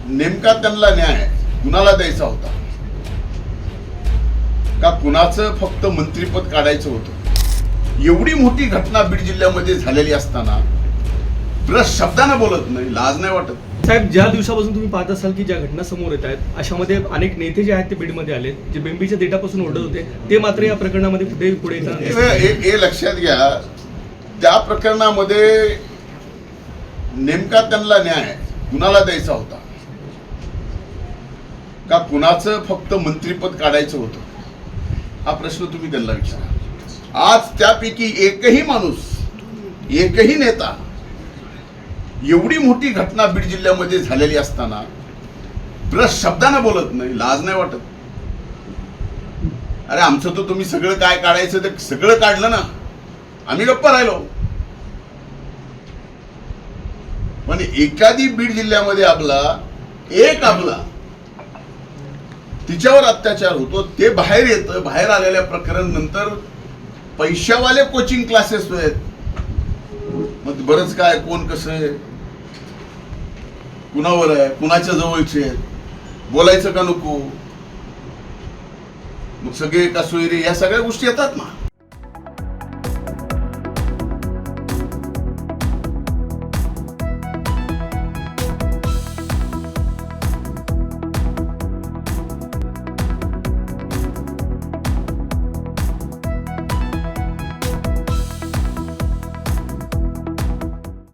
नेमका त्यांना न्याय कुणाला द्यायचा होता का कुणाचं फक्त मंत्रीपद काढायचं होतं? एवढी मोठी घटना बीड जिल्ह्यामध्ये झालेली असताना ब्रश शब्दानं बोलत नाही, लाज नाही वाटत? साहेब, ज्या दिवसापासून तुम्ही पाहत असाल की ज्या घटना समोर येत आहेत अशामध्ये अनेक नेते जे आहेत ते बीडमध्ये आलेत, जे बेंबीच्या देठापासून ओढत होते ते मात्र या प्रकरणामध्ये पुढे येतात. हे लक्षात घ्या, त्या प्रकरणामध्ये नेमका त्यांना न्याय कुणाला द्यायचा होता का कुणाचं फक्त मंत्रीपद काढायचं होतं? हा प्रश्न तुम्ही त्यांना विचारा. आज त्यापैकी एकही माणूस, एकही नेता एवढी मोठी घटना बीड जिल्ह्यामध्ये झालेली असताना ब्रश शब्दानं बोलत नाही, लाज नाही वाटत? अरे आमचं तर तुम्ही सगळं काय काढायचं ते सगळं काढलं ना, आम्ही गप्प राहिलो. पण एखादी बीड जिल्ह्यामध्ये आपला तिच्यावर अत्याचार होतो, ते बाहेर येतं. बाहेर आलेल्या प्रकरण नंतर पैशावाले कोचिंग क्लासेस आहेत. मग बरंच काय, कोण कसं आहे, कुणावर आहे, कुणाच्या जवळचे आहेत, बोलायचं का नको, मग सगळे का सोयरे, या सगळ्या गोष्टी येतात ना.